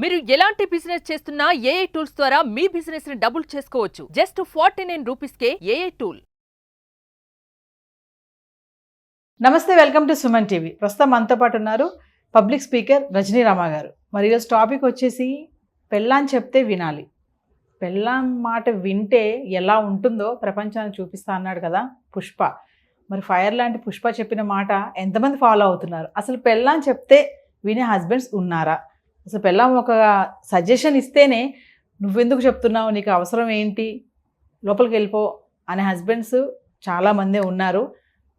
మీరు ఎలాంటి బిజినెస్ చేస్తున్నా ఏఐ టూల్స్ ద్వారా మీ బిజినెస్ ని డబుల్ చేసుకోవచ్చు. జస్ట్ 49 రూపీస్కే ఏఐ టూల్. నమస్తే, వెల్కమ్ టు సుమన్ టీవీ. ప్రస్తుతం మనతో పాటు ఉన్నారు పబ్లిక్ స్పీకర్ రజనీ రామ గారు. మరి ఈరోజు టాపిక్ వచ్చేసి పెళ్ళాం చెప్తే వినాలి. పెళ్ళాం మాట వింటే ఎలా ఉంటుందో ప్రపంచాన్ని చూపిస్తా అన్నాడు కదా పుష్ప. మరి ఫైర్ లాంటి పుష్ప చెప్పిన మాట ఎంతమంది ఫాలో అవుతున్నారు? అసలు పెళ్ళాం చెప్తే వినే హస్బెండ్స్ ఉన్నారా? అసలు పెళ్ళాం ఒక సజెషన్ ఇస్తేనే నువ్వెందుకు చెప్తున్నావు, నీకు అవసరం ఏంటి, లోపలికి వెళ్ళిపో అనే హస్బెండ్స్ చాలామందే ఉన్నారు.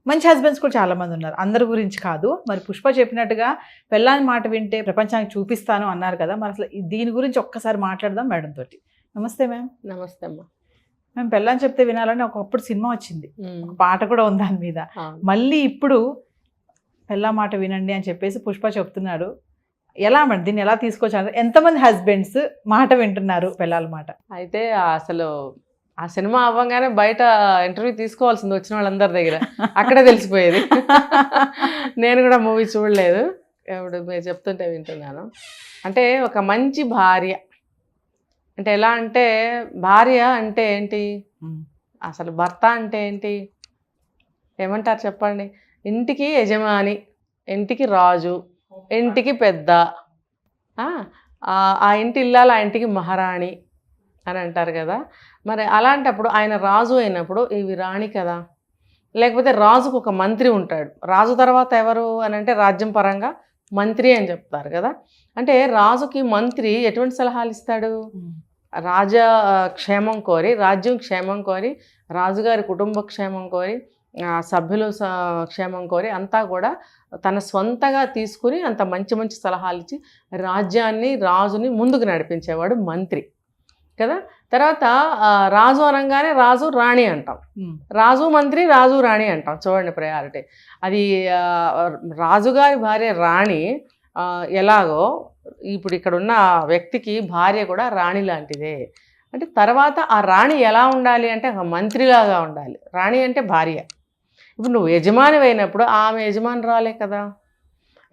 మంచి హస్బెండ్స్ కూడా చాలామంది ఉన్నారు, అందరి గురించి కాదు. మరి పుష్ప చెప్పినట్టుగా పెళ్ళాని మాట వింటే ప్రపంచానికి చూపిస్తాను అన్నారు కదా. మరి అసలు దీని గురించి ఒక్కసారి మాట్లాడదాం మేడం తోటి. నమస్తే మ్యామ్. నమస్తే అమ్మా. మేము పెళ్ళాని చెప్తే వినాలని ఒకప్పుడు సినిమా వచ్చింది, ఒక పాట కూడా ఉంది దాని మీద. మళ్ళీ ఇప్పుడు పెళ్ళా మాట వినండి అని చెప్పేసి పుష్ప చెప్తున్నాడు. ఎలా మేడం దీన్ని ఎలా తీసుకొచ్చారు? ఎంతమంది హస్బెండ్స్ మాట వింటున్నారు పెళ్ళాల మాట? అయితే అసలు ఆ సినిమా అవ్వగానే బయట ఇంటర్వ్యూ తీసుకోవాల్సింది వచ్చిన వాళ్ళందరి దగ్గర, అక్కడే తెలిసిపోయేది. నేను కూడా మూవీ చూడలేదు, ఇప్పుడు మీరు చెప్తుంటే వింటున్నాను. అంటే ఒక మంచి భార్య అంటే ఎలా అంటే, భార్య అంటే ఏంటి, అసలు భర్త అంటే ఏంటి, ఏమంటారు చెప్పండి? ఇంటికి యజమాని, ఇంటికి రాజు, ఇంటికి పెద్ద, ఆ ఇంటి ఇల్లాలు ఆ ఇంటికి మహారాణి అని అంటారు కదా. మరి అలాంటప్పుడు ఆయన రాజు అయినప్పుడు ఇవి రాణి కదా. లేకపోతే రాజుకు ఒక మంత్రి ఉంటాడు. రాజు తర్వాత ఎవరు అని అంటే రాజ్యం పరంగా మంత్రి అని చెప్తారు కదా. అంటే రాజుకి మంత్రి ఎటువంటి సలహాలు ఇస్తాడు? రాజ క్షేమం కోరి, రాజ్యం క్షేమం కోరి, రాజుగారి కుటుంబ క్షేమం కోరి, సభ్యులు క్షేమం కోరి అంతా కూడా తన స్వంతగా తీసుకుని అంత మంచి మంచి సలహాలు ఇచ్చి రాజ్యాన్ని, రాజుని ముందుకు నడిపించేవాడు మంత్రి కదా. తర్వాత రాజు అనగానే రాజు రాణి అంటాం, రాజు మంత్రి రాజు రాణి అంటాం. చూడండి ప్రయారిటీ. అది రాజుగారి భార్య రాణి ఎలాగో ఇప్పుడు ఇక్కడ ఉన్న వ్యక్తికి భార్య కూడా రాణి లాంటిదే. అంటే తర్వాత ఆ రాణి ఎలా ఉండాలి అంటే మంత్రిలాగా ఉండాలి. రాణి అంటే భార్య. ఇప్పుడు నువ్వు యజమాని అయినప్పుడు ఆమె యజమాని రాలే కదా.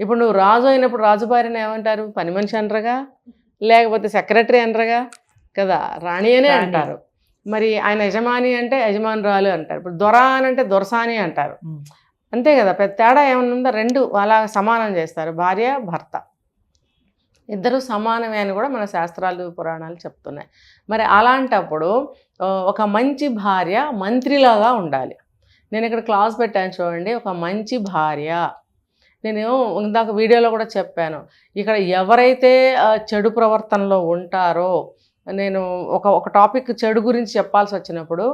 ఇప్పుడు నువ్వు రాజు అయినప్పుడు రాజు భార్యను ఏమంటారు? పని మనిషి అనరుగా, లేకపోతే సెక్రటరీ అనరుగా కదా, రాణి అనే అంటారు. మరి ఆయన యజమాని అంటే యజమానురాలు అంటారు. ఇప్పుడు దొర అని అంటే దొరసాని అంటారు. అంతే కదా, పెద్ద తేడా ఏమన్నా ఉందా? రెండు అలా సమానం చేస్తారు, భార్య భర్త ఇద్దరు సమానమే అని కూడా మన శాస్త్రాలు పురాణాలు చెప్తున్నాయి. మరి అలాంటప్పుడు ఒక మంచి భార్య మంత్రిలాగా ఉండాలి. నేను ఇక్కడ క్లాస్ పెట్టాను చూడండి, ఒక మంచి భార్య. నేను ఇందాక వీడియోలో కూడా చెప్పాను, ఇక్కడ ఎవరైతే చెడు ప్రవర్తనలో ఉంటారో, నేను ఒక టాపిక్ చెడు గురించి చెప్పాల్సి వచ్చినప్పుడు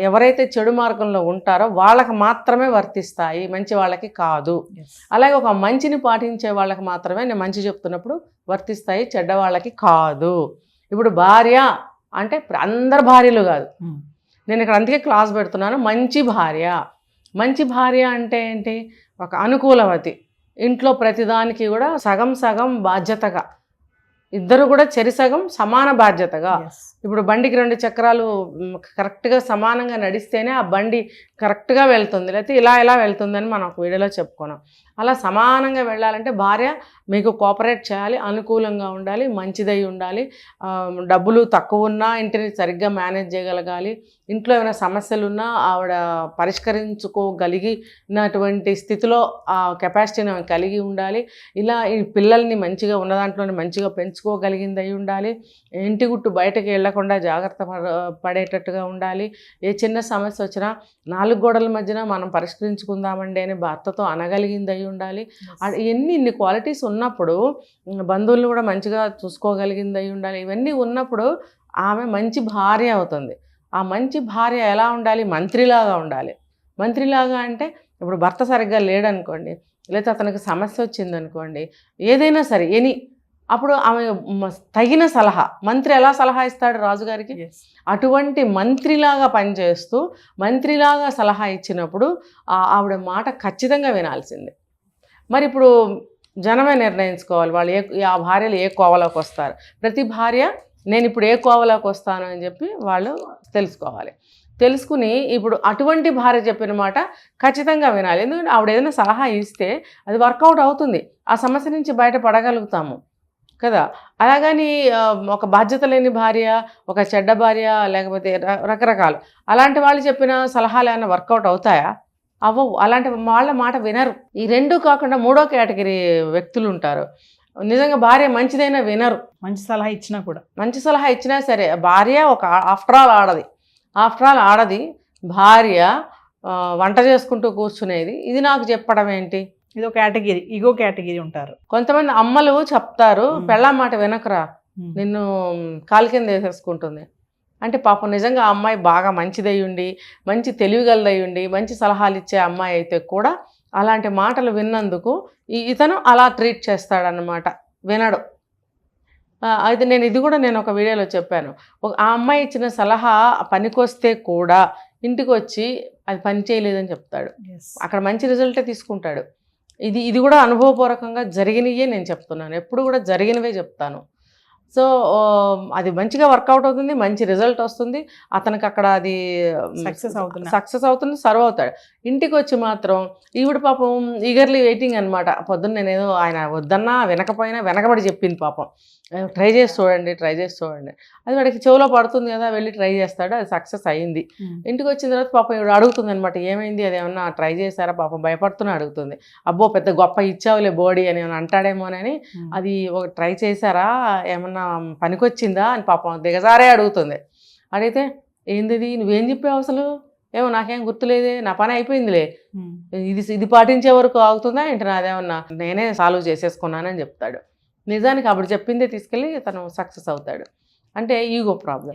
ఎవరైతే చెడు మార్గంలో ఉంటారో వాళ్ళకి మాత్రమే వర్తిస్తాయి, మంచి వాళ్ళకి కాదు. అలాగే ఒక మంచిని పాటించే వాళ్ళకి మాత్రమే నేను మంచి చెప్తున్నప్పుడు వర్తిస్తాయి, చెడ్డ వాళ్ళకి కాదు. ఇప్పుడు భార్య అంటే అందరు భార్యలు కాదు, నేను ఇక్కడ అందుకే క్లాస్ పెడుతున్నాను. మంచి భార్య, మంచి భార్య అంటే ఏంటి? ఒక అనుకూలవతి, ఇంట్లో ప్రతిదానికి కూడా సగం సగం బాధ్యతగా, ఇద్దరు కూడా చెరిసగం సమాన బాధ్యతగా. ఇప్పుడు బండికి 2 చక్రాలు కరెక్ట్గా సమానంగా నడిస్తేనే ఆ బండి కరెక్ట్గా వెళ్తుంది, లేకపోతే ఇలా వెళ్తుందని మనం ఒక వీడియోలో చెప్పుకున్నాం. అలా సమానంగా వెళ్ళాలంటే భార్య మీకు కోఆపరేట్ చేయాలి, అనుకూలంగా ఉండాలి, మంచిదై ఉండాలి, డబ్బులు తక్కువ ఉన్నా ఇంటిని సరిగ్గా మేనేజ్ చేయగలగాలి, ఇంట్లో ఏమైనా సమస్యలు ఉన్నా ఆవిడ పరిష్కరించుకోగలిగినటువంటి స్థితిలో ఆ కెపాసిటీని కలిగి ఉండాలి. ఇలా ఈ పిల్లల్ని మంచిగా ఉన్న దాంట్లోనే మంచిగా పెంచుకోగలిగింది అయి ఉండాలి, ఇంటి గుట్టు బయటకు వెళ్లకుండా జాగ్రత్త పడేటట్టుగా ఉండాలి. ఏ చిన్న సమస్య వచ్చినా 4 గోడల మధ్యన మనం పరిష్కరించుకుందామండి అని భర్తతో అనగలిగింది అయి ఉండాలి. ఇన్ని క్వాలిటీస్ ఉన్నప్పుడు బంధువులను కూడా మంచిగా చూసుకోగలిగింది అయి ఉండాలి. ఇవన్నీ ఉన్నప్పుడు ఆమె మంచి భార్య అవుతుంది. ఆ మంచి భార్య ఎలా ఉండాలి? మంత్రిలాగా ఉండాలి. మంత్రిలాగా అంటే ఇప్పుడు భర్త సరిగ్గా లేడనుకోండి, లేకపోతే అతనికి సమస్య వచ్చిందనుకోండి, ఏదైనా సరే అప్పుడు ఆమె తగిన సలహా, మంత్రి ఎలా సలహా ఇస్తాడు రాజుగారికి, అటువంటి మంత్రిలాగా పనిచేస్తూ మంత్రిలాగా సలహా ఇచ్చినప్పుడు ఆవిడ మాట ఖచ్చితంగా వినాల్సిందే. మరి ఇప్పుడు జనమే నిర్ణయించుకోవాలి వాళ్ళు ఆ భార్యలు ఏ కోవలోకి వస్తారు. ప్రతి భార్య నేను ఇప్పుడు ఏ కోవలోకి వస్తాను అని చెప్పి వాళ్ళు తెలుసుకోవాలి. తెలుసుకుని ఇప్పుడు అటువంటి భార్య చెప్పిన మాట ఖచ్చితంగా వినాలి. ఎందుకంటే ఆవిడ ఏదైనా సలహా ఇస్తే అది వర్కౌట్ అవుతుంది, ఆ సమస్య నుంచి బయటపడగలుగుతాము. కదా. అలాగని ఒక బాధ్యత లేని భార్య, ఒక చెడ్డ భార్య, లేకపోతే రకరకాలు అలాంటి వాళ్ళు చెప్పిన సలహాలు ఏమైనా వర్కౌట్ అవుతాయా? అవ్వవు. అలాంటి వాళ్ళ మాట వినరు. ఈ రెండు కాకుండా మూడో కేటగిరీ వ్యక్తులు ఉంటారు. నిజంగా భార్య మంచిదైనా వినరు. మంచి సలహా ఇచ్చినా కూడా, మంచి సలహా ఇచ్చినా సరే, భార్య ఒక ఆఫ్టర్ ఆల్ ఆడది భార్య వంట చేసుకుంటూ కూర్చునేది, ఇది నాకు చెప్పడం ఏంటి? ఇది ఒక కేటగిరీ, ఈగో కేటగిరీ ఉంటారు. కొంతమంది అమ్మలు చెప్తారు, పెళ్ళాం మాట వినకరా, నిన్ను కాలు కింద వేసేసుకుంటుంది అంటే. పాపం నిజంగా ఆ అమ్మాయి బాగా మంచిదయ్యుండి, మంచి తెలివిగలదయ్యుండి, మంచి సలహాలు ఇచ్చే అమ్మాయి అయితే కూడా అలాంటి మాటలు విన్నందుకు ఇతను అలా ట్రీట్ చేస్తాడనమాట, వినడు. అయితే నేను ఒక వీడియోలో చెప్పాను, ఆ అమ్మాయి ఇచ్చిన సలహా పనికొస్తే కూడా ఇంటికి వచ్చి అది పని చేయలేదని చెప్తాడు. అక్కడ మంచి రిజల్టే తీసుకుంటాడు. ఇది కూడా అనుభవపూర్వకంగా జరిగినవే నేను చెప్తున్నాను, ఎప్పుడు కూడా జరిగినవే చెప్తాను. సో అది మంచిగా వర్కౌట్ అవుతుంది, మంచి రిజల్ట్ వస్తుంది, అతనికి అక్కడ అది సక్సెస్ అవుతుంది, సర్వ్ అవుతాడు. ఇంటికి వచ్చి మాత్రం ఈవిడ పాపం ఈగర్లీ వెయిటింగ్ అనమాట. పొద్దున్న నేనేదో ఆయన వద్దన్నా వినకపోయినా వెనకబడి చెప్పింది పాపం, ట్రై చేసి చూడండి అది వాడికి చెవులో పడుతుంది కదా, వెళ్ళి ట్రై చేస్తాడు, అది సక్సెస్ అయ్యింది. ఇంటికి వచ్చిన తర్వాత పాపం ఈవిడ అడుగుతుంది అనమాట, ఏమైంది, అది ఏమన్నా ట్రై చేశారా, పాపం భయపడుతున్నా అడుగుతుంది. అబ్బో పెద్ద గొప్ప ఇచ్చావులే బోడీ అని ఏమైనా అంటాడేమోనని, అది ఒక ట్రై చేశారా, ఏమన్నా పనికొచ్చిందా అని పాపం దిగజారే అడుగుతుంది. అడిగితే ఏంది నువ్వేం చెప్పావు అసలు, ఏమో నాకేం గుర్తులేదే, నా పని అయిపోయిందిలే, ఇది పాటించే వరకు ఆగుతుందా ఏంటి, నాదేమన్నా నేనే సాల్వ్ చేసేసుకున్నానని చెప్తాడు. నిజానికి అప్పుడు చెప్పిందే తీసుకెళ్ళి తను సక్సెస్ అవుతాడు. అంటే ఈగో ప్రాబ్లం.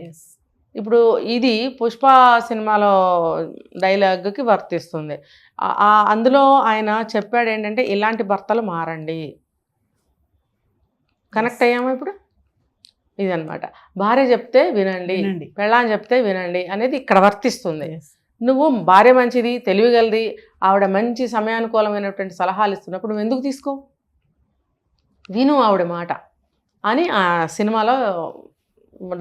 ఇప్పుడు ఇది పుష్ప సినిమాలో డైలాగ్కి వర్తిస్తుంది. అందులో ఆయన చెప్పాడు ఏంటంటే, ఇలాంటి భర్తలు మారండి. కనెక్ట్ అయ్యామా ఇప్పుడు? ఇదనమాట, భార్య చెప్తే వినండి, పెళ్ళాం చెప్తే వినండి అనేది ఇక్కడ వర్తిస్తుంది. నువ్వు భార్య మంచిది, తెలివిగలది, ఆవిడ మంచి సమయానుకూలమైనటువంటి సలహాలు ఇస్తున్నప్పుడు నువ్వు ఎందుకు తీసుకో, విను ఆవిడ మాట అని ఆ సినిమాలో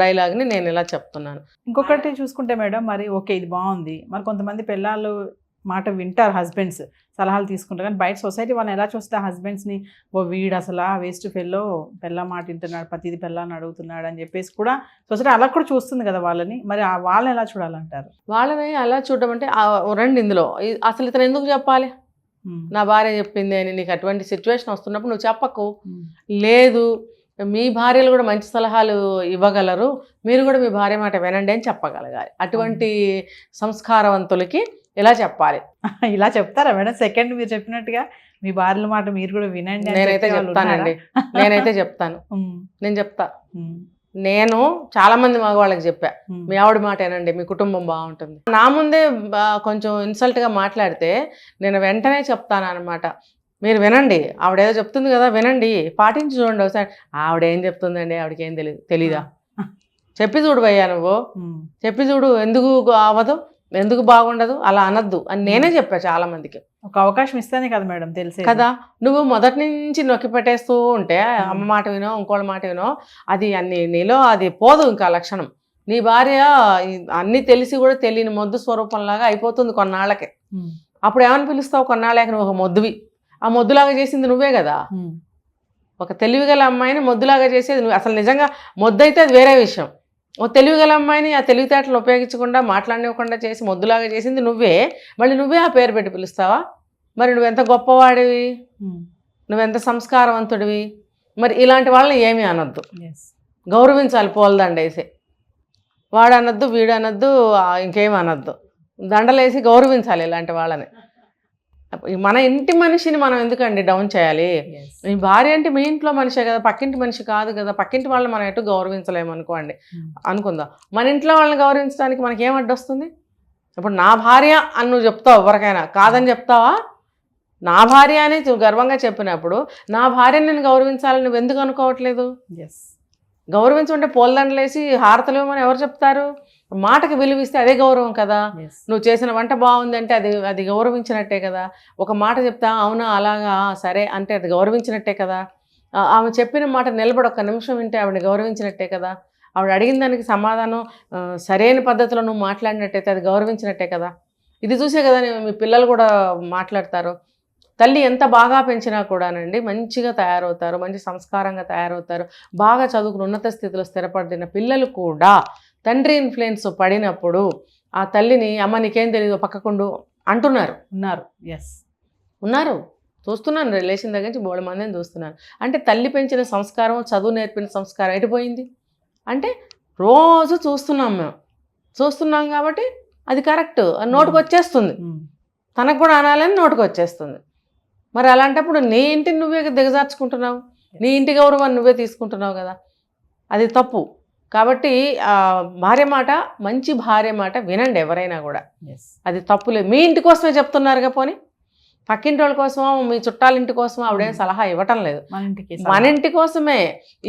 డైలాగ్ని నేను ఇలా చెప్తున్నాను. ఇంకొకటి చూసుకుంటే మేడం, మరి ఓకే ఇది బాగుంది, మరి కొంతమంది పెళ్ళాళ్ళు మాట వింటారు, హస్బెండ్స్ సలహాలు తీసుకుంటారు, కానీ బయట సొసైటీ వాళ్ళని ఎలా చూస్తే హస్బెండ్స్ని, ఓ వీడు అసలు వేస్ట్ ఫెల్లో పెళ్ళ మాట వింటున్నాడు, ప్రతిదీ పెళ్ళాన్ని అడుగుతున్నాడు అని చెప్పేసి కూడా సొసైటీ అలా కూడా చూస్తుంది కదా వాళ్ళని. మరి వాళ్ళని ఎలా చూడాలంటారు? వాళ్ళని అలా చూడడం అంటే రండి ఇందులో అసలు ఇతను ఎందుకు చెప్పాలి, నా భార్య చెప్పింది అని. నీకు అటువంటి సిచ్యువేషన్ వస్తున్నప్పుడు నువ్వు చెప్పకు. లేదు మీ భార్యలు కూడా మంచి సలహాలు ఇవ్వగలరు, మీరు కూడా మీ భార్య మాట వినండి అని చెప్పగలగాలి. అటువంటి సంస్కారవంతులకి ఇలా చెప్పాలి. ఇలా చెప్తారా మేడం? సెకండ్ మీరు చెప్పినట్టుగా మీ భార్యల మాట మీరు కూడా వినండి. నేనైతే చెప్తానండి, నేనైతే చెప్తాను, నేను చెప్తా. నేను చాలా మంది మగవాళ్ళకి చెప్పా, మీ ఆవిడ మాట ఏనండి, మీ కుటుంబం బాగుంటుంది. నా ముందే కొంచెం ఇన్సల్ట్గా మాట్లాడితే నేను వెంటనే చెప్తాను అనమాట, మీరు వినండి, ఆవిడేదో చెప్తుంది కదా వినండి, పాటించి చూడండి ఒకసారి. ఆవిడేం చెప్తుందండి, ఆవిడకి ఏం తెలీదా, చెప్పి చూడు భయ్యా, నువ్వు చెప్పి చూడు, ఎందుకు అవ్వదు, ఎందుకు బాగుండదు, అలా అనద్దు అని నేనే చెప్పా చాలా మందికి. ఒక అవకాశం ఇస్తేనే కదా మేడం తెలిసే కదా. నువ్వు మొదటి నుంచి నొక్కి పెట్టేస్తూ ఉంటే, అమ్మ మాట వినో ఇంకోళ్ళ మాట వినో, అది నీలో అది పోదు ఇంకా లక్షణం. నీ భార్య అన్నీ తెలిసి కూడా తెలియని మొద్దు స్వరూపంలాగా అయిపోతుంది కొన్నాళ్ళకి. అప్పుడు ఏమని పిలుస్తావు, కొన్నాళ్ళకి నువ్వు ఒక మొద్దువి, ఆ మొద్దులాగా చేసింది నువ్వే కదా. ఒక తెలివిగల అమ్మాయిని మొద్దులాగా చేసేది నువ్వు. అసలు నిజంగా మొద్దు అయితే అది వేరే విషయం. ఓ తెలివిగల అమ్మాయిని ఆ తెలివితేటలు ఉపయోగించకుండా మాట్లాడనివ్వకుండా చేసి మొద్దులాగా చేసింది నువ్వే. మళ్ళీ నువ్వే ఆ పేరు పెట్టి పిలుస్తావా? మరి నువ్వెంత గొప్పవాడివి, నువ్వెంత సంస్కారవంతుడివి. మరి ఇలాంటి వాళ్ళని ఏమీ అనొద్దు, గౌరవించాలి. పూలదండేసి వాడు అనొద్దు, వీడు అనొద్దు, ఇంకేమి అనొద్దు, దండలేసి గౌరవించాలి ఇలాంటి వాళ్ళని. మన ఇంటి మనిషిని మనం ఎందుకండి డౌన్ చేయాలి? మీ భార్య అంటే మీ ఇంట్లో మనిషే కదా, పక్కింటి మనిషి కాదు కదా. పక్కింటి వాళ్ళని మనం ఎటు గౌరవించలేము అనుకుందాం. మన ఇంట్లో వాళ్ళని గౌరవించడానికి మనకి ఏం అడ్డొస్తుంది? ఇప్పుడు నా భార్య అని నువ్వు చెప్తావు, ఎవరికైనా కాదని చెప్తావా? నా భార్య అని గర్వంగా చెప్పినప్పుడు నా భార్యని నేను గౌరవించాలని నువ్వు ఎందుకు అనుకోవట్లేదు? గౌరవించుంటే పూలదండలేసి హారతలు ఇవ్వమని ఎవరు చెప్తారు? మాటకి విలువిస్తే అదే గౌరవం కదా. నువ్వు చేసిన వంట బాగుంది అంటే అది గౌరవించినట్టే కదా. ఒక మాట చెప్తా, అవునా అలాగా సరే అంటే అది గౌరవించినట్టే కదా. ఆమె చెప్పిన మాట నిలబడి ఒక్క నిమిషం వింటే ఆవిడని గౌరవించినట్టే కదా. ఆవిడ అడిగిన దానికి సమాధానం సరైన పద్ధతిలో నువ్వు మాట్లాడినట్టయితే అది గౌరవించినట్టే కదా. ఇది చూసే కదా మీ పిల్లలు కూడా మాట్లాడతారు. తల్లి ఎంత బాగా పెంచినా కూడానండి మంచిగా తయారవుతారు, మంచి సంస్కారంగా తయారవుతారు, బాగా చదువుకుని ఉన్నత స్థితిలో స్థిరపడిన పిల్లలు కూడా తండ్రి ఇన్ఫ్లుయెన్స్ పడినప్పుడు ఆ తల్లిని అమ్మ నీకేం తెలియదు పక్కకుండు అంటున్నారు. ఉన్నారు చూస్తున్నాను, రిలేషన్ దగ్గర నుంచి బోళ్ళ మందిని చూస్తున్నాను. అంటే తల్లి పెంచిన సంస్కారం, చదువు నేర్పిన సంస్కారం ఎటుపోయింది అంటే రోజు చూస్తున్నాం కాబట్టి అది కరెక్ట్ నోటుకు వచ్చేస్తుంది, తనకు కూడా అనాలని నోటుకు వచ్చేస్తుంది. మరి అలాంటప్పుడు నీ ఇంటిని నువ్వే దిగజార్చుకుంటున్నావు, నీ ఇంటి గౌరవాన్ని నువ్వే తీసుకుంటున్నావు కదా, అది తప్పు. కాబట్టి భార్య మాట, మంచి భార్య మాట వినండి ఎవరైనా కూడా, అది తప్పులేదు. మీ ఇంటి కోసమే చెప్తున్నారుగా, పోనీ పక్కింటి వాళ్ళ కోసమో మీ చుట్టాలింటి కోసమో ఆవిడేం సలహా ఇవ్వటం లేదు, మన ఇంటి కోసమే.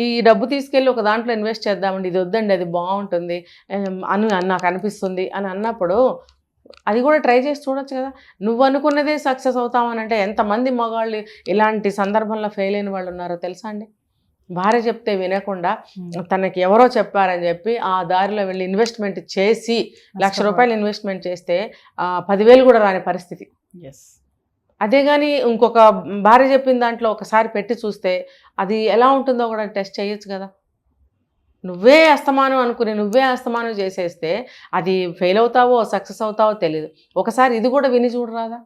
ఈ డబ్బు తీసుకెళ్ళి ఒక దాంట్లో ఇన్వెస్ట్ చేద్దామండి, ఇది వద్దండి అది బాగుంటుంది అని నాకు అనిపిస్తుంది అని అన్నప్పుడు అది కూడా ట్రై చేసి చూడొచ్చు కదా. నువ్వు అనుకున్నదే సక్సెస్ అవుతామని అంటే ఎంతమంది మగాళ్ళు ఇలాంటి సందర్భంలో ఫెయిల్ అయిన వాళ్ళు ఉన్నారో తెలుసా అండి. భార్య చెప్తే వినకుండా తనకి ఎవరో చెప్పారని చెప్పి ఆ దారిలో వెళ్ళి ఇన్వెస్ట్మెంట్ చేసి ₹1,00,000 ఇన్వెస్ట్మెంట్ చేస్తే 10,000 కూడా రాని పరిస్థితి. అదే కానీ ఇంకొక భార్య చెప్పిన దాంట్లో ఒకసారి పెట్టి చూస్తే అది ఎలా ఉంటుందో కూడా టెస్ట్ చేయొచ్చు కదా. నువ్వే అస్తమానం అనుకుని నువ్వే అస్తమానం చేసేస్తే అది ఫెయిల్ అవుతావో సక్సెస్ అవుతావో తెలియదు. ఒకసారి ఇది కూడా విని చూడరాదా,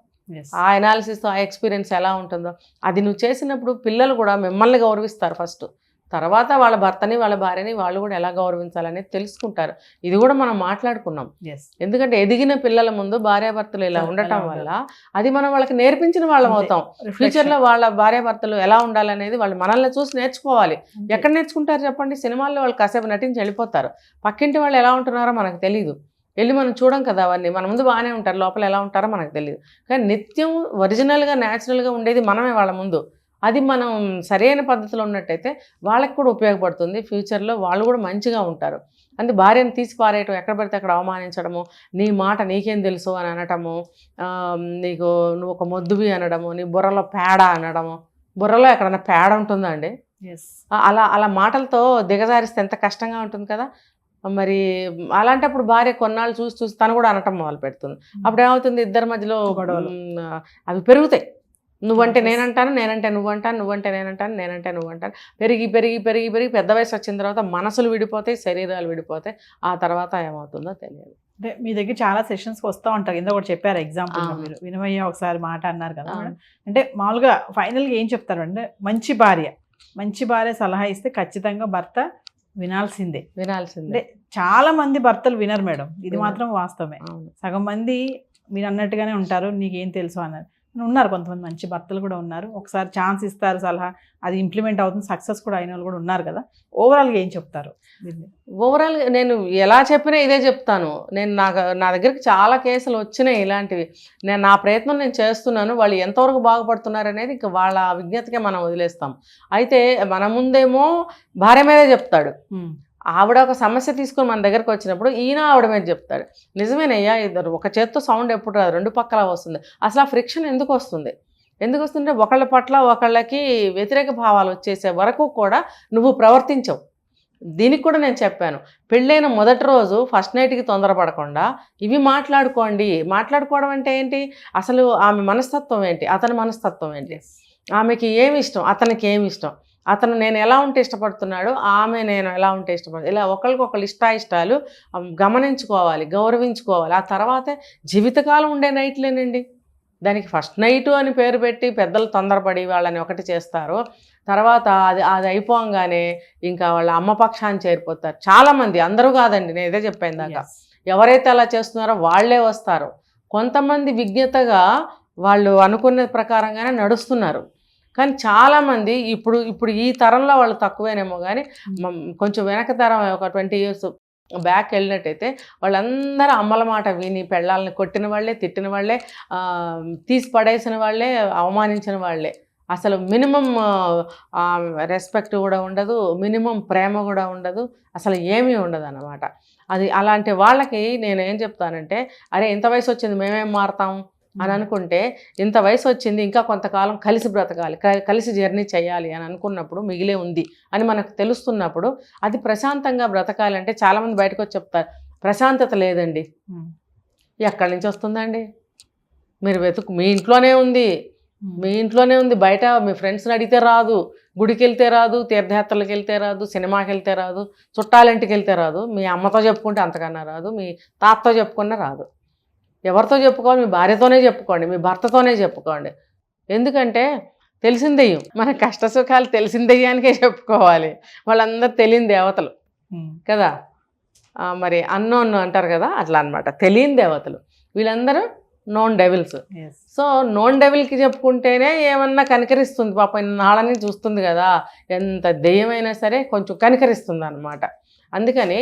ఆ అనాలిసిస్ ఆ ఎక్స్పీరియన్స్ ఎలా ఉంటుందో. అది నువ్వు చేసినప్పుడు పిల్లలు కూడా మిమ్మల్ని గౌరవిస్తారు ఫస్ట్, తర్వాత వాళ్ళ భర్తని వాళ్ళ భార్యని వాళ్ళు కూడా ఎలా గౌరవించాలనేది తెలుసుకుంటారు. ఇది కూడా మనం మాట్లాడుకున్నాం. ఎందుకంటే ఎదిగిన పిల్లల ముందు భార్యాభర్తలు ఇలా ఉండటం వల్ల అది మనం వాళ్ళకి నేర్పించిన వాళ్ళం అవుతాం. ఫ్యూచర్లో వాళ్ళ భార్యాభర్తలు ఎలా ఉండాలనేది వాళ్ళు మనల్ని చూసి నేర్చుకోవాలి. ఎక్కడ నేర్చుకుంటారు చెప్పండి, సినిమాల్లో వాళ్ళు కాసేపు నటించి వెళ్ళిపోతారు, పక్కింటి వాళ్ళు ఎలా ఉంటున్నారో మనకు తెలియదు, వెళ్ళి మనం చూడం కదా అవన్నీ. మన ముందు బాగానే ఉంటారు, లోపల ఎలా ఉంటారో మనకు తెలియదు. కానీ నిత్యం ఒరిజినల్గా న్యాచురల్గా ఉండేది మనమే వాళ్ళ ముందు. అది మనం సరైన పద్ధతిలో ఉన్నట్టయితే వాళ్ళకి కూడా ఉపయోగపడుతుంది. ఫ్యూచర్లో వాళ్ళు కూడా మంచిగా ఉంటారు. అంటే భార్యను తీసి పారేయటం, ఎక్కడ పడితే అక్కడ అవమానించడము, నీ మాట నీకేం తెలుసు అని అనటము, నీకు నువ్వు ఒక మొద్దువి అనడము, నీ బుర్రలో పేడ అనడము. బుర్రలో ఎక్కడన్నా పేడ ఉంటుందా అండి? అలా మాటలతో దిగజారిస్తే ఎంత కష్టంగా ఉంటుంది కదా. మరి అలాంటప్పుడు భార్య కొన్నాళ్ళు చూసి తను కూడా అనటం మొదలు పెడుతుంది. అప్పుడు ఏమవుతుంది, ఇద్దరి మధ్యలో అవి పెరుగుతాయి. నువ్వంటే నేనంటాను, నేనంటే నువ్వంటాను, నువ్వంటే నేనంటాను, నేనంటే నువ్వంటాను, పెరిగి పెరిగి పెరిగి పెరిగి పెద్ద వయసు వచ్చిన తర్వాత మనసులు విడిపోతాయి, శరీరాలు విడిపోతాయి. ఆ తర్వాత ఏమవుతుందో తెలియదు. అంటే మీ దగ్గర చాలా సెషన్స్కి వస్తూ ఉంటారు, కింద ఒకటి చెప్పారు ఎగ్జాంపుల్, మీరు వినమయ్య ఒకసారి మాట అన్నారు కదా. అంటే మామూలుగా ఫైనల్గా ఏం చెప్తారు అంటే, మంచి భార్య సలహా ఇస్తే ఖచ్చితంగా భర్త వినాల్సిందే. అంటే చాలా మంది భర్తలు వినరు మేడం, ఇది మాత్రం వాస్తవమే. సగం మంది మీరు అన్నట్టుగానే ఉంటారు, నీకేం తెలుసు అన్నారు. ఉన్నారు కొంతమంది మంచి భర్తలు కూడా ఉన్నారు, ఒకసారి ఛాన్స్ ఇస్తారు, సలహా అది ఇంప్లిమెంట్ అవుతుంది, సక్సెస్ కూడా అయిన వాళ్ళు కూడా ఉన్నారు కదా. ఓవరాల్గా ఏం చెప్తారు? ఓవరాల్గా నేను ఎలా చెప్పినా ఇదే చెప్తాను. నా దగ్గరికి చాలా కేసులు వచ్చినాయి ఇలాంటివి. నా ప్రయత్నం నేను చేస్తున్నాను, వాళ్ళు ఎంతవరకు బాగుపడుతున్నారు అనేది ఇంకా వాళ్ళ విజ్ఞతకే మనం వదిలేస్తాం. అయితే మన ముందేమో భార్య మీదే చెప్తాడు, ఆవిడ ఒక సమస్య తీసుకొని మన దగ్గరకు వచ్చినప్పుడు ఈయన ఆవిడ మీద చెప్తాడు. నిజమేనయ్యా, ఇద్దరు ఒక చేత్తో సౌండ్ ఎప్పుడు రాదు, రెండు పక్కల వస్తుంది. అసలు ఆ ఫ్రిక్షన్ ఎందుకు వస్తుందంటే ఒకళ్ళ పట్ల ఒకళ్ళకి వ్యతిరేక భావాలు వచ్చేసే వరకు కూడా నువ్వు ప్రవర్తించవు. దీనికి కూడా నేను చెప్పాను, పెళ్ళైన మొదటి రోజు ఫస్ట్ నైట్కి తొందరపడకుండా ఇవి మాట్లాడుకోవడం అంటే ఏంటి, అసలు ఆమె మనస్తత్వం ఏంటి, అతని మనస్తత్వం ఏంటి, ఆమెకి ఏమి ఇష్టం, అతనికి ఏమి ఇష్టం, అతను నేను ఎలా ఉంటే ఇష్టపడుతున్నాడు, ఆమె నేను ఎలా ఉంటే ఇష్టపడుతుంది, ఇలా ఒకరికొకరు ఇష్టాలు గమనించుకోవాలి, గౌరవించుకోవాలి. ఆ తర్వాతే జీవితకాలం ఉండే నైట్లేనండి. దానికి ఫస్ట్ నైటు అని పేరు పెట్టి పెద్దలు తొందరపడి వాళ్ళని ఒకటి చేస్తారు, తర్వాత అది అయిపోగానే ఇంకా వాళ్ళ అమ్మ పక్షాన్ని చేరిపోతారు చాలామంది. అందరూ కాదండి, నేను ఇదే చెప్పాను దాకా. ఎవరైతే అలా చేస్తున్నారో వాళ్ళే వస్తారు. కొంతమంది విజ్ఞతగా వాళ్ళు అనుకున్న ప్రకారంగానే నడుస్తున్నారు. కానీ చాలామంది ఇప్పుడు ఈ తరంలో వాళ్ళు తక్కువేనేమో, కానీ కొంచెం వెనక తరం ఒక 20 years బ్యాక్ వెళ్ళినట్టయితే వాళ్ళందరూ అమ్మల మాట విని పెళ్ళాలని కొట్టిన వాళ్ళే, తిట్టిన వాళ్ళే, తీసి పడేసిన వాళ్ళే, అవమానించిన వాళ్ళే. అసలు మినిమం రెస్పెక్ట్ కూడా ఉండదు, మినిమం ప్రేమ కూడా ఉండదు, అసలు ఏమీ ఉండదు అన్నమాట. అది అలాంటి వాళ్ళకి నేను ఏం చెప్తానంటే, అరే ఇంత వయసు వచ్చింది మేమేం మారుతాం అని అనుకుంటే, ఇంత వయసు వచ్చింది ఇంకా కొంతకాలం కలిసి బ్రతకాలి, కలిసి జర్నీ చేయాలి అని అనుకున్నప్పుడు మిగిలే ఉంది అని మనకు తెలుస్తున్నప్పుడు అది ప్రశాంతంగా బ్రతకాలంటే చాలామంది బయటకు వచ్చి చెప్తారు, ప్రశాంతత లేదండి. ఎక్కడి నుంచి వస్తుందండి? మీరు మీ ఇంట్లోనే ఉంది, మీ ఇంట్లోనే ఉంది, బయట మీ ఫ్రెండ్స్ని అడిగితే రాదు, గుడికి వెళ్తే రాదు, తీర్థయాత్రలకు వెళ్తే రాదు, సినిమాకి వెళ్తే రాదు, చుట్టాలింటికి వెళ్తే రాదు, మీ అమ్మతో చెప్పుకుంటే అంతకన్నా రాదు, మీ తాతతో చెప్పుకున్నా రాదు. ఎవరితో చెప్పుకోవాలి? మీ భార్యతోనే చెప్పుకోండి, మీ భర్తతోనే చెప్పుకోండి. ఎందుకంటే తెలిసిన దెయ్యం, మన కష్ట సుఖాలు తెలిసిన దెయ్యానికే చెప్పుకోవాలి. వాళ్ళందరూ తెలియని దేవతలు కదా, మరి అన్నోన్ అంటారు కదా, అట్లా అనమాట, తెలియని దేవతలు వీళ్ళందరూ నోన్ డెవిల్స్. సో నోన్ డెవిల్కి చెప్పుకుంటేనే ఏమన్నా కనికరిస్తుంది, పాప నాళ్ళని చూస్తుంది కదా, ఎంత దెయ్యమైనా సరే కొంచెం కనికరిస్తుంది అనమాట. అందుకని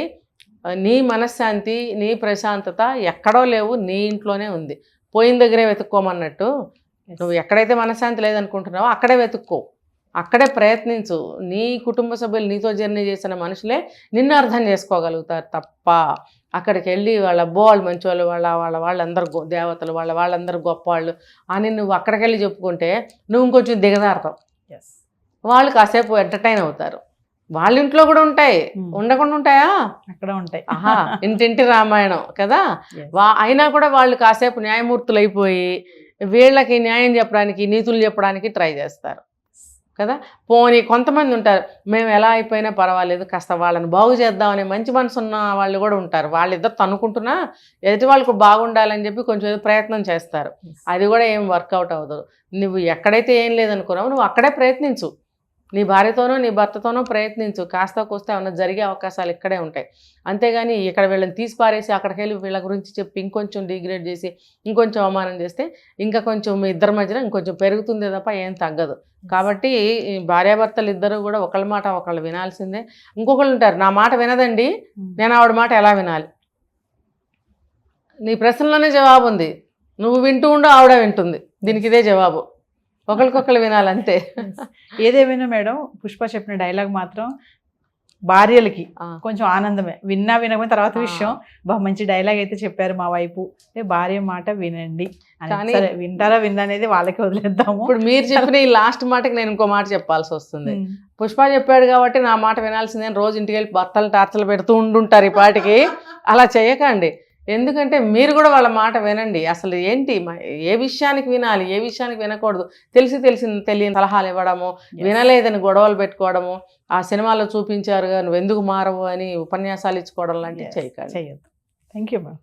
నీ మనశ్శాంతి, నీ ప్రశాంతత ఎక్కడో లేవు, నీ ఇంట్లోనే ఉంది. పోయిన దగ్గరే వెతుక్కోమన్నట్టు, నువ్వు ఎక్కడైతే మనశ్శాంతి లేదనుకుంటున్నావో అక్కడే వెతుక్కో, అక్కడే ప్రయత్నించు. నీ కుటుంబ సభ్యులు నీతో జర్నీ చేసిన మనుషులే నిన్ను అర్థం చేసుకోగలుగుతారు తప్ప అక్కడికి వెళ్ళి వాళ్ళ వాళ్ళు మంచివాళ్ళు, వాళ్ళందరూ దేవతలు, వాళ్ళందరూ గొప్పవాళ్ళు అని నువ్వు అక్కడికి వెళ్ళి చెప్పుకుంటే నువ్వు ఇంకొంచెం దిగజారుతావు. వాళ్ళు కాసేపు ఎంటర్టైన్ అవుతారు. వాళ్ళ ఇంట్లో కూడా ఉంటాయి, ఉండకుండా ఉంటాయా? అక్కడ ఉంటాయి. ఆహా, ఇంటింటి రామాయణం కదా. అయినా కూడా వాళ్ళు కాసేపు న్యాయమూర్తులు అయిపోయి వీళ్ళకి న్యాయం చెప్పడానికి, నీతులు చెప్పడానికి ట్రై చేస్తారు కదా. పోనీ కొంతమంది ఉంటారు, మేము ఎలా అయిపోయినా పర్వాలేదు, కాస్త వాళ్ళని బాగు చేద్దామనే మంచి మనసు ఉన్న వాళ్ళు కూడా ఉంటారు. వాళ్ళిద్దరు తనుకుంటున్నా ఎదుటి వాళ్ళకు బాగుండాలని చెప్పి కొంచెం ఏదో ప్రయత్నం చేస్తారు. అది కూడా ఏం వర్కౌట్ అవ్వదు. నువ్వు ఎక్కడైతే ఏం లేదనుకున్నావు నువ్వు అక్కడే ప్రయత్నించు, నీ భార్యతోనో నీ భర్తతోనో ప్రయత్నించు. కాస్త కోస్తే ఏమన్నా జరిగే అవకాశాలు ఇక్కడే ఉంటాయి. అంతేగాని ఇక్కడ వీళ్ళని తీసి పారేసి అక్కడికి వెళ్ళి వీళ్ళ గురించి చెప్పి ఇంకొంచెం డిగ్రేడ్ చేసి ఇంకొంచెం అవమానం చేస్తే ఇంకా కొంచెం మీ ఇద్దరి మధ్యన ఇంకొంచెం పెరుగుతుంది తప్ప ఏం తగ్గదు. కాబట్టి భార్యాభర్తలు ఇద్దరు కూడా ఒకళ్ళ మాట ఒకళ్ళు వినాల్సిందే. ఇంకొకళ్ళు ఉంటారు, నా మాట వినదండి, నేను ఆవిడ మాట ఎలా వినాలి? నీ ప్రశ్నలోనే జవాబు ఉంది, నువ్వు వింటూ ఉండు, ఆవిడ వింటుంది, దీనికి ఇదే జవాబు. ఒకరికొకరు వినాలంతే. ఏదేమైనా మేడం, పుష్ప చెప్పిన డైలాగ్ మాత్రం భార్యలకి కొంచెం ఆనందమే. వినకపోయిన తర్వాత విషయం, మంచి డైలాగ్ అయితే చెప్పారు మా వైపు, భార్య మాట వినండి అని. సరే వింటారా విందనేది వాళ్ళకి వదిలేద్దాము. ఇప్పుడు మీరు చెప్పిన ఈ లాస్ట్ మాటకి నేను ఇంకో మాట చెప్పాల్సి వస్తుంది. పుష్ప చెప్పాడు కాబట్టి నా మాట వినాల్సిందే, రోజు ఇంటికి వెళ్ళి భర్తలు టార్చర్లు పెడుతూ ఉండుంటారు ఈ పాటికి. అలా చేయకండి, ఎందుకంటే మీరు కూడా వాళ్ళ మాట వినండి. అసలు ఏంటి, ఏ విషయానికి వినాలి, ఏ విషయానికి వినకూడదు, తెలియని సలహాలు ఇవ్వడము, వినలేదని గొడవలు పెట్టుకోవడము, ఆ సినిమాలో చూపించారుగా నువ్వు ఎందుకు మారవు అని ఉపన్యాసాలు ఇచ్చుకోవడం లాంటివి చేయకండి. Thank you ma'am.